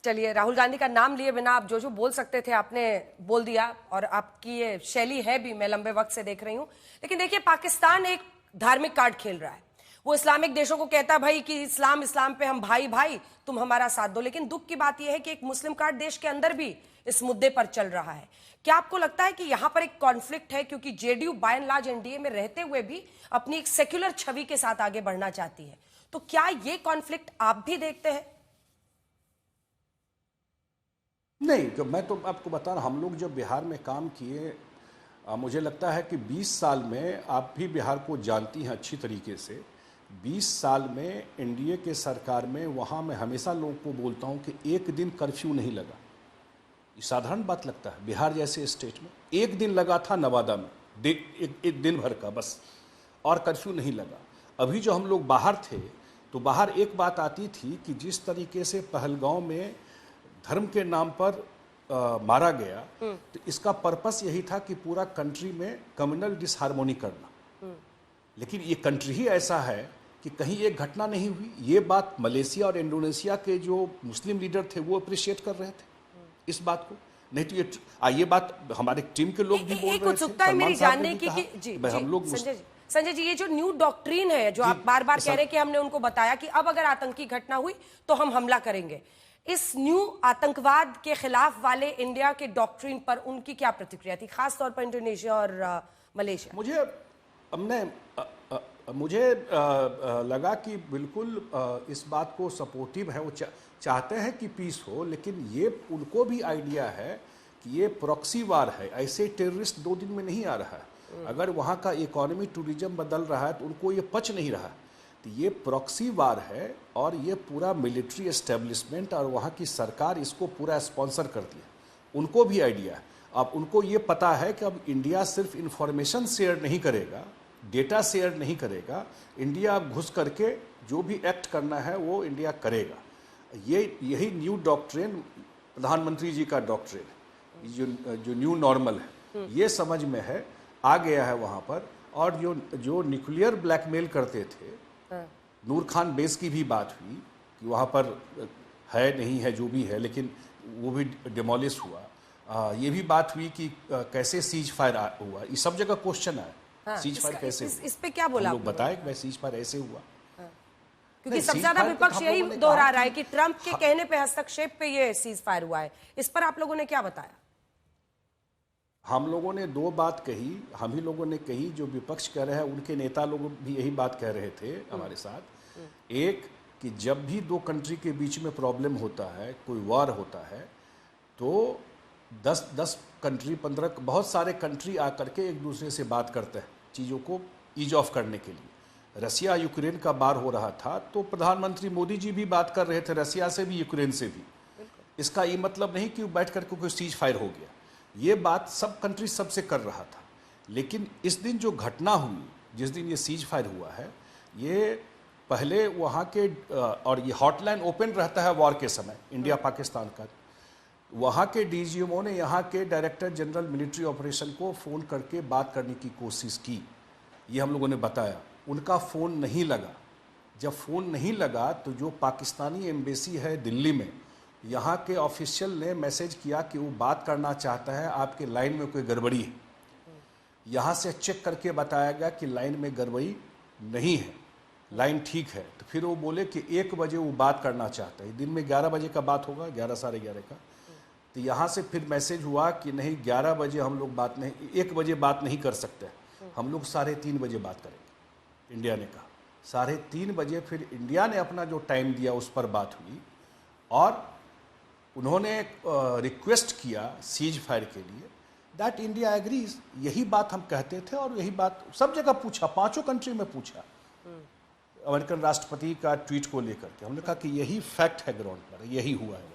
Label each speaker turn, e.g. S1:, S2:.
S1: चलिए, राहुल गांधी का नाम लिए बिना आप जो जो बोल सकते थे आपने बोल दिया, और आपकी ये शैली है भी, मैं लंबे वक्त से देख रही हूं। लेकिन देखिए, पाकिस्तान एक धार्मिक कार्ड खेल रहा है। वो इस्लामिक देशों को कहता भाई कि इस्लाम इस्लाम पे हम भाई भाई, तुम हमारा साथ दो। लेकिन दुख की बात यह है कि एक मुस्लिम कार्ड देश के अंदर भी इस मुद्दे पर चल रहा है। क्या आपको लगता है कि यहां पर एक कॉन्फ्लिक्ट है, क्योंकि JDU by and large NDA में रहते हुए भी अपनी एक सेक्युलर छवि के साथ आगे बढ़ना चाहती है? तो क्या ये कॉन्फ्लिक्ट आप भी देखते हैं?
S2: नहीं, तो मैं तो आपको बता रहा, हम लोग जब बिहार में काम किए, मुझे लगता है कि 20 साल में, आप भी बिहार को जानती हैं अच्छी तरीके से, 20 साल में एनडीए के सरकार में, वहाँ मैं हमेशा लोगों को बोलता हूँ कि एक दिन कर्फ्यू नहीं लगा। ये साधारण बात लगता है, बिहार जैसे स्टेट में एक दिन लगा था नवादा में, एक दिन भर का बस, और कर्फ्यू नहीं लगा। अभी जो हम लोग बाहर थे, तो बाहर एक बात आती थी कि जिस तरीके से पहलगांव में धर्म के नाम पर मारा गया, तो इसका पर्पस यही था कि पूरा कंट्री में कम्युनल डिसहार्मोनी करना। लेकिन ये कंट्री ही ऐसा है कि कहीं एक घटना नहीं हुई। ये बात मलेशिया और इंडोनेशिया के जो मुस्लिम लीडर थे वो अप्रिशिएट कर रहे थे इस बात को। नहीं तो ये बात हमारे टीम के लोग भी बोल रहे थे।
S1: उत्सुकता है मेरी जानने की कि जी
S2: हम लोग
S1: संजय जी, ये जो न्यू डॉक्ट्रिन है जो आप बार बार कह रहे हैं कि हमने उनको बताया कि अब अगर आतंकी घटना हुई तो हम हमला करेंगे, इस न्यू आतंकवाद के खिलाफ वाले इंडिया के डॉक्ट्रिन पर उनकी क्या प्रतिक्रिया थी, खास तौर पर इंडोनेशिया और मलेशिया?
S2: मुझे लगा कि बिल्कुल इस बात को सपोर्टिव है। वो चाहते हैं कि पीस हो, लेकिन ये उनको भी आइडिया है कि ये प्रॉक्सी वार है। ऐसे टेररिस्ट 2 दिन में नहीं आ रहा है। अगर वहाँ का इकोनॉमी टूरिज्म बदल रहा है तो उनको ये पच नहीं रहा। तो ये प्रॉक्सी वार है, और ये पूरा मिलिट्री एस्टेब्लिशमेंट और वहाँ की सरकार इसको पूरा स्पॉन्सर करती है। उनको भी आइडिया है। अब उनको ये पता है कि अब इंडिया सिर्फ इंफॉर्मेशन शेयर नहीं करेगा, डेटा शेयर नहीं करेगा, इंडिया घुस करके जो भी एक्ट करना है वो इंडिया करेगा। यही न्यू डॉक्ट्रिन, प्रधानमंत्री जी का डॉक्ट्रिन, जो न्यू नॉर्मल है, ये समझ में है, आ गया है वहाँ पर। और जो न्यूक्लियर ब्लैकमेल करते थे, नूर खान बेस की भी बात हुई कि वहाँ पर है नहीं है जो भी है, लेकिन वो भी डिमोलिश हुआ। ये भी बात हुई कि कैसे सीज फायर हुआ। ये सब जगह क्वेश्चन है, सीज फायर कैसे हुआ?
S1: इस पे क्या बोला?
S2: लोग बताए कि सीज फायर ऐसे हुआ।
S1: क्योंकि सबसे ज्यादा विपक्ष यही दोहरा रहा है कि ट्रंप के कहने पे, हस्तक्षेप पे ये सीज फायर हुआ है। इस पर आप लोगों ने क्या बताया?
S2: हम लोगों ने 2 बात कही, हम ही लोगों ने कही, जो विपक्ष कह रहे हैं उनके नेता लोग भी यही बात कह रहे थे हमारे साथ। एक कि जब भी 2 कंट्री के बीच में प्रॉब्लम होता है, कोई वार होता है, तो 10 कंट्री, 15, बहुत सारे कंट्री आकर के एक दूसरे से बात करते हैं चीज़ों को ईज ऑफ करने के लिए। रसिया यूक्रेन का वार हो रहा था, तो प्रधानमंत्री मोदी जी भी बात कर रहे थे रसिया से भी, यूक्रेन से भी। इसका ये मतलब नहीं कि बैठ करके कोई सीज फायर हो गया। ये बात सब कंट्री सबसे कर रहा था। लेकिन इस दिन जो घटना हुई, जिस दिन ये सीज फायर हुआ है, ये पहले वहाँ के, और ये हॉटलाइन ओपन रहता है वॉर के समय, इंडिया पाकिस्तान का। वहाँ के डीजीएमओ ने यहाँ के डायरेक्टर जनरल मिलिट्री ऑपरेशन को फ़ोन करके बात करने की कोशिश की। ये हम लोगों ने बताया, उनका फ़ोन नहीं लगा। जब फ़ोन नहीं लगा तो जो पाकिस्तानी एम्बेसी है दिल्ली में, यहाँ के ऑफिशियल ने मैसेज किया कि वो बात करना चाहता है, आपके लाइन में कोई गड़बड़ी है। यहाँ से चेक करके बताया गया कि लाइन में गड़बड़ी नहीं है, लाइन ठीक है। तो फिर वो बोले कि 1 बजे वो बात करना चाहता है। दिन में 11 बजे का बात होगा, 11 साढ़े 11 का। तो यहाँ से फिर मैसेज हुआ कि नहीं, 11 बजे हम लोग बात नहीं, 1 बजे बात नहीं कर सकते, हम लोग 3:30 बजे बात करेंगे। इंडिया ने कहा 3:30 बजे। फिर इंडिया ने अपना जो टाइम दिया उस पर बात हुई, और उन्होंने रिक्वेस्ट किया सीज फायर के लिए। That India agrees. यही बात हम कहते थे, और यही बात सब जगह पूछा, 5 कंट्री में पूछा, अमेरिकन राष्ट्रपति का ट्वीट को लेकर के। हमने कहा कि यही फैक्ट है ग्राउंड पर, यही हुआ है।